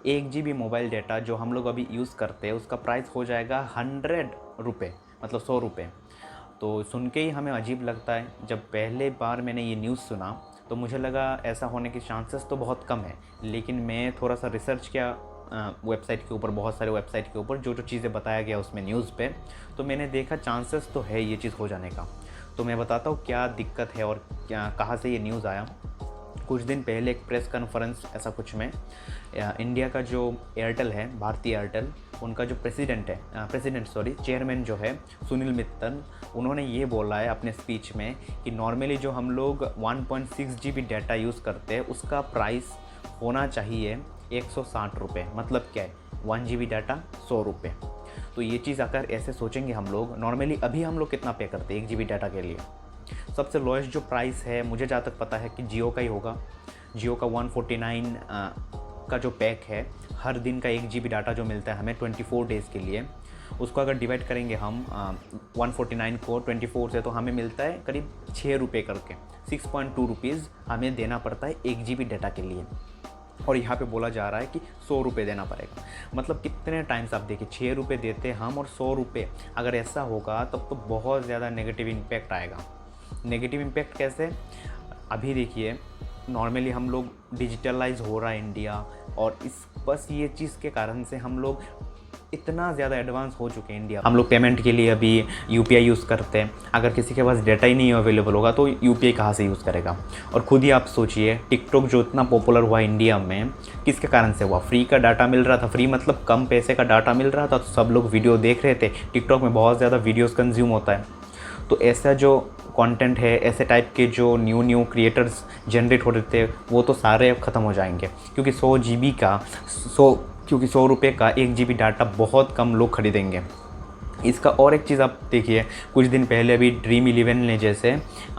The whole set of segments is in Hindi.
1 GB मोबाइल डाटा जो हम लोग अभी यूज़ करते हैं उसका प्राइस हो जाएगा 100 रुपये, मतलब 100 रुपये। तो सुन के ही हमें अजीब लगता है। जब पहले बार मैंने ये न्यूज़ सुना तो मुझे लगा ऐसा होने के चांसेस तो बहुत कम है, लेकिन मैं थोड़ा सा रिसर्च किया वेबसाइट के ऊपर, बहुत सारे वेबसाइट के ऊपर जो जो चीज़ें बताया गया उसमें न्यूज़ पे, तो मैंने देखा चांसेस तो है ये चीज़ हो जाने का। तो मैं बताता हूँ क्या दिक्कत है और क्या कहाँ से ये न्यूज़ आया। कुछ दिन पहले एक प्रेस कॉन्फ्रेंस ऐसा कुछ में इंडिया का जो एयरटेल है, भारतीय एयरटेल, उनका जो चेयरमैन जो है सुनील मित्तल, उन्होंने ये बोला है अपने स्पीच में कि नॉर्मली जो हम लोग 1.6 GB डाटा यूज़ करते हैं उसका प्राइस होना चाहिए 160 रुपये। मतलब क्या है, 1 GB डाटा 100 रुपये। तो ये चीज़ अगर ऐसे सोचेंगे हम लोग, नॉर्मली अभी हम लोग कितना पे करते हैं 1 GB डाटा के लिए। सबसे लोएस्ट जो प्राइस है मुझे जहाँ तक पता है कि जियो का ही होगा। जियो का 149 का जो पैक है, हर दिन का 1 GB डाटा जो मिलता है हमें 24 डेज़ के लिए, उसको अगर डिवाइड करेंगे हम 149 को 24 से, तो हमें मिलता है करीब 6 रुपये करके, 6.2 रुपीज़ हमें देना पड़ता है 1 GB डाटा के लिए। और यहाँ पे बोला जा रहा है कि 100 रुपये देना पड़ेगा। मतलब कितने टाइम्स आप देखिए, 6 रुपये देते हम और 100 रुपये। अगर ऐसा होगा तब तो बहुत ज़्यादा नेगेटिव इम्पैक्ट आएगा। नेगेटिव इम्पैक्ट कैसे? अभी देखिए, नॉर्मली हम लोग डिजिटलाइज हो रहा है इंडिया, और इस बस ये चीज़ के कारण से हम लोग इतना ज़्यादा एडवांस हो चुके हैं इंडिया। हम लोग पेमेंट के लिए अभी यूपीआई यूज़ करते हैं। अगर किसी के पास डाटा ही नहीं अवेलेबल होगा तो यूपीआई कहाँ से यूज़ करेगा? और खुद ही आप सोचिए, टिकटॉक जो इतना पॉपुलर हुआ इंडिया में, किसके कारण से हुआ? फ्री का डाटा मिल रहा था। फ्री मतलब कम पैसे का डाटा मिल रहा था, तो सब लोग वीडियो देख रहे थे। टिकटॉक में बहुत ज़्यादा वीडियोज़ कंज्यूम होता है, तो ऐसा जो कंटेंट है, ऐसे टाइप के जो न्यू क्रिएटर्स जनरेट हो रहे थे, वो तो सारे अब ख़त्म हो जाएंगे। क्योंकि 100 रुपये का 1 GB डाटा बहुत कम लोग खरीदेंगे। इसका और एक चीज़ आप देखिए, कुछ दिन पहले अभी ड्रीम 11 ने जैसे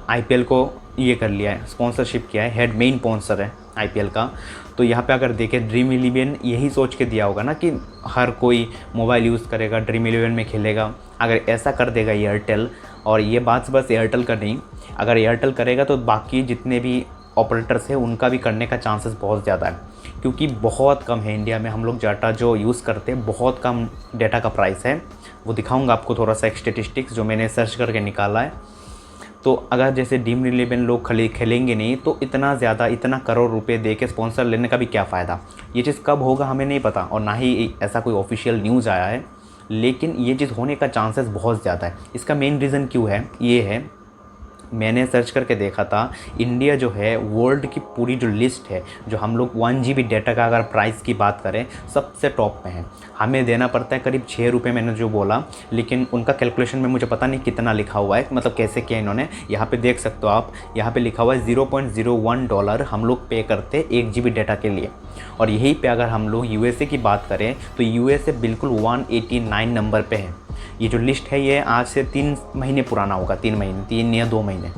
आईपीएल को ये कर लिया है, स्पॉन्सरशिप किया है, मेन स्पॉन्सर है आईपीएल का। तो यहाँ पे अगर देखें, ड्रीम 11 यही सोच के दिया होगा ना कि हर कोई मोबाइल यूज़ करेगा, ड्रीम 11 में खेलेगा। अगर ऐसा कर देगा एयरटेल, और ये बात बस एयरटेल का नहीं, अगर एयरटेल करेगा तो बाकी जितने भी ऑपरेटर्स हैं उनका भी करने का चांसेस बहुत ज़्यादा है। क्योंकि बहुत कम है इंडिया में हम लोग डाटा जो यूज़ करते हैं, बहुत कम डाटा का प्राइस है। वो दिखाऊंगा आपको थोड़ा सा एक स्टेटिस्टिक्स जो मैंने सर्च करके निकाला है। तो अगर जैसे ड्रीम 11 लोग खेलेंगे नहीं, तो इतना करोड़ रुपए दे के स्पॉन्सर लेने का भी क्या फ़ायदा? ये चीज़ कब होगा हमें नहीं पता, और ना ही ऐसा कोई ऑफिशियल न्यूज़ आया है, लेकिन ये चीज़ होने का चांसेस बहुत ज़्यादा है। इसका मेन रीज़न क्यों है? ये है, मैंने सर्च करके देखा था, इंडिया जो है वर्ल्ड की पूरी जो लिस्ट है, जो हम लोग 1 GB डाटा का अगर प्राइस की बात करें, सबसे टॉप पे है। हमें देना पड़ता है करीब 6 रुपये, मैंने जो बोला, लेकिन उनका कैलकुलेशन में मुझे पता नहीं कितना लिखा हुआ है, मतलब कैसे किया इन्होंने। यहाँ पे देख सकते हो आप, यहाँ पे लिखा हुआ है $0.01 हम लोग पे करते 1 GB डाटा के लिए। और यहीं पे अगर हम लोग यूएसए की बात करें तो यूएसए बिल्कुल 189 नंबर पे है। ये जो लिस्ट है ये आज से 3 महीने पुराना होगा, 3 या 2 महीने।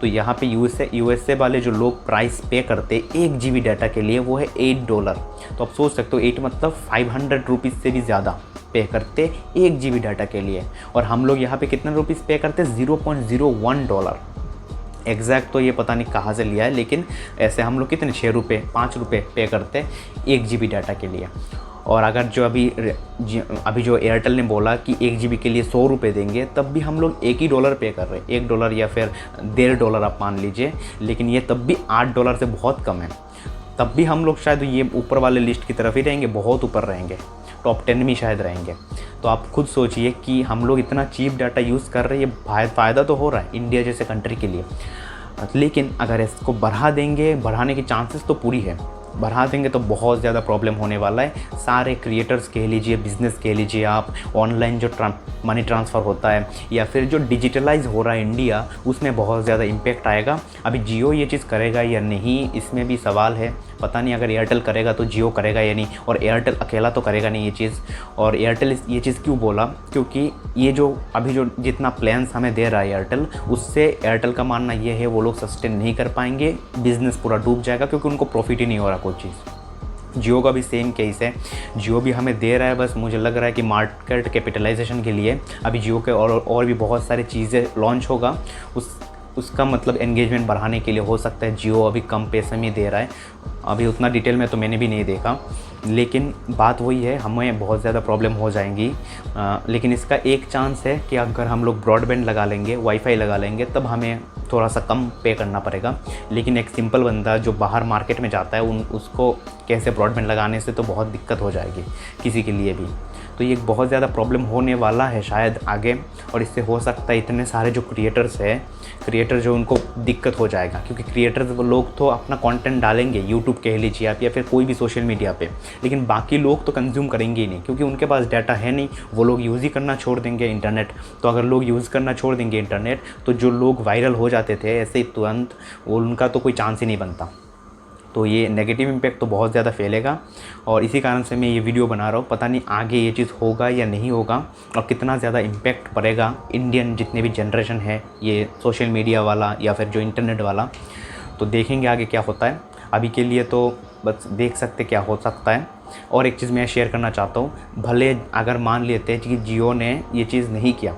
तो यहाँ पे यूएसए वाले जो लोग प्राइस पे करते 1 GB डाटा के लिए, वो है $8। तो आप सोच सकते हो, 8 मतलब 500 रुपीज़ से भी ज़्यादा पे करते 1 GB डाटा के लिए। और हम लोग यहाँ पे कितने रुपीज़ पे करते? $0.01। एग्जैक्ट तो ये पता नहीं कहाँ से लिया है, लेकिन ऐसे हम लोग कितने 6 रुपये 5 रुपये पे करते 1 GB डाटा के लिए। और अगर जो अभी जो एयरटेल ने बोला कि 1 GB के लिए 100 रुपये देंगे, तब भी हम लोग $1 पे कर रहे हैं, $1 या फिर $1.5 आप मान लीजिए, लेकिन ये तब भी $8 से बहुत कम है। तब भी हम लोग शायद ये ऊपर वाले लिस्ट की तरफ ही रहेंगे, बहुत ऊपर रहेंगे, टॉप 10 में शायद रहेंगे। तो आप खुद सोचिए कि हम लोग इतना चीप डाटा यूज़ कर रहे हैं, फ़ायदा तो हो रहा है इंडिया जैसे कंट्री के लिए। लेकिन अगर इसको बढ़ा देंगे, बढ़ाने की चांसेस तो पूरी है, बढ़ा देंगे तो बहुत ज़्यादा प्रॉब्लम होने वाला है। सारे क्रिएटर्स कह लीजिए, बिज़नेस कह लीजिए आप, ऑनलाइन जो मनी ट्रांसफ़र होता है, या फिर जो डिजिटलाइज हो रहा है इंडिया, उसमें बहुत ज़्यादा इम्पैक्ट आएगा। अभी जियो ये चीज़ करेगा या नहीं, इसमें भी सवाल है। पता नहीं, अगर एयरटेल करेगा तो जियो करेगा या नहीं, और एयरटेल अकेला तो करेगा नहीं ये चीज़। और एयरटेल ये चीज़ क्यों बोला? क्योंकि ये जो अभी जो जितना प्लान्स हमें दे रहा है एयरटेल, उससे एयरटेल का मानना ये है वो लोग सस्टेन नहीं कर पाएंगे, बिज़नेस पूरा डूब जाएगा, क्योंकि उनको प्रॉफिट ही नहीं हो रहा कोई चीज़। जियो का भी सेम केस है, जियो भी हमें दे रहा है, बस मुझे लग रहा है कि मार्केट कैपिटलाइजेशन के लिए अभी जियो के और भी बहुत सारी चीज़ें लॉन्च होगा, उसका मतलब एंगेजमेंट बढ़ाने के लिए हो सकता है जियो अभी कम पैसे में दे रहा है। अभी उतना डिटेल में तो मैंने भी नहीं देखा, लेकिन बात वही है, हमें बहुत ज़्यादा प्रॉब्लम हो जाएंगी। लेकिन इसका एक चांस है कि अगर हम लोग ब्रॉडबैंड लगा लेंगे, वाईफाई लगा लेंगे, तब हमें थोड़ा सा कम पे करना पड़ेगा। लेकिन एक सिंपल बंदा जो बाहर मार्केट में जाता है उसको कैसे ब्रॉडबैंड लगाने से तो बहुत दिक्कत हो जाएगी किसी के लिए भी। तो ये एक बहुत ज़्यादा प्रॉब्लम होने वाला है शायद आगे, और इससे हो सकता है इतने सारे जो क्रिएटर जो उनको दिक्कत हो जाएगा, क्योंकि क्रिएटर्स वो लोग तो अपना कंटेंट डालेंगे, यूट्यूब कह लीजिए आप या फिर कोई भी सोशल मीडिया पे, लेकिन बाकी लोग तो कंज्यूम करेंगे ही नहीं, क्योंकि उनके पास डाटा है नहीं, वो लोग यूज़ ही करना छोड़ देंगे इंटरनेट। तो अगर लोग यूज़ करना छोड़ देंगे इंटरनेट, तो जो लोग वायरल हो जाते थे ऐसे ही तुरंत, उनका तो कोई चांस ही नहीं बनता। तो ये नेगेटिव इम्पैक्ट तो बहुत ज़्यादा फैलेगा, और इसी कारण से मैं ये वीडियो बना रहा हूँ। पता नहीं आगे ये चीज़ होगा या नहीं होगा, और कितना ज़्यादा इम्पैक्ट पड़ेगा इंडियन जितने भी जनरेशन है ये सोशल मीडिया वाला या फिर जो इंटरनेट वाला। तो देखेंगे आगे क्या होता है। अभी के लिए तो बस देख सकते क्या हो सकता है। और एक चीज़ मैं शेयर करना चाहता हूँ, भले अगर मान लेते हैं कि जियो ने ये चीज़ नहीं किया,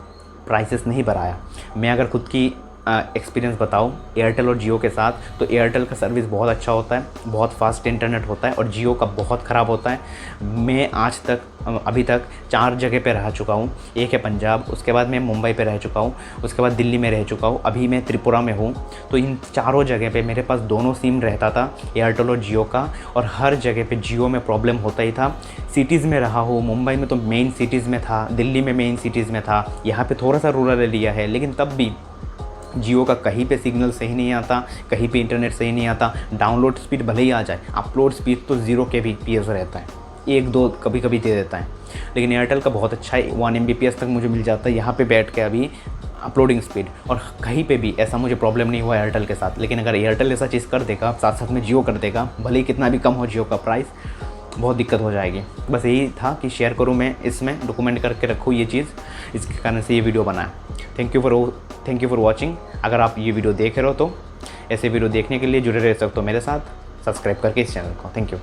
प्राइसेस नहीं बढ़ाया, मैं अगर खुद की एक्सपीरियंस बताऊँ एयरटेल और जियो के साथ, तो एयरटेल का सर्विस बहुत अच्छा होता है, बहुत फास्ट इंटरनेट होता है, और जियो का बहुत ख़राब होता है। मैं आज तक अभी तक 4 जगह पे रह चुका हूँ। एक है पंजाब, उसके बाद मैं मुंबई पे रह चुका हूँ, उसके बाद दिल्ली में रह चुका हूँ, अभी मैं त्रिपुरा में हूँ। तो इन चारों जगह पे मेरे पास दोनों सिम रहता था, एयरटेल और जियो का, और हर जगह पे जियो में प्रॉब्लम होता ही था। सिटीज़ में रहा हूँ, मुंबई में तो मेन सिटीज़ में था, दिल्ली में मेन सिटीज़ में था, यहाँ पर थोड़ा सा रूरल एरिया है, लेकिन तब भी जियो का कहीं पे सिग्नल सही नहीं आता, कहीं पे इंटरनेट सही नहीं आता। डाउनलोड स्पीड भले ही आ जाए, अपलोड स्पीड तो 0 kbps रहता है, 1-2 कभी कभी दे देता है। लेकिन एयरटेल का बहुत अच्छा है, 1 mbps तक मुझे मिल जाता है यहाँ पे बैठ के अभी अपलोडिंग स्पीड, और कहीं पे भी ऐसा मुझे प्रॉब्लम नहीं हुआ एयरटेल के साथ। लेकिन अगर एयरटेल ऐसा चीज़ कर देगा, साथ साथ में जियो कर देगा, भले ही कितना भी कम हो जियो का प्राइस, बहुत दिक्कत हो जाएगी। बस यही था कि शेयर करूँ मैं, इसमें डॉक्यूमेंट करके रखूँ ये चीज़, इसके कारण से ये वीडियो बनाया। Thank you for watching. अगर आप ये वीडियो देख रहे हो तो ऐसे वीडियो देखने के लिए जुड़े रह सकते हो मेरे साथ, सब्सक्राइब करके इस चैनल को। Thank you.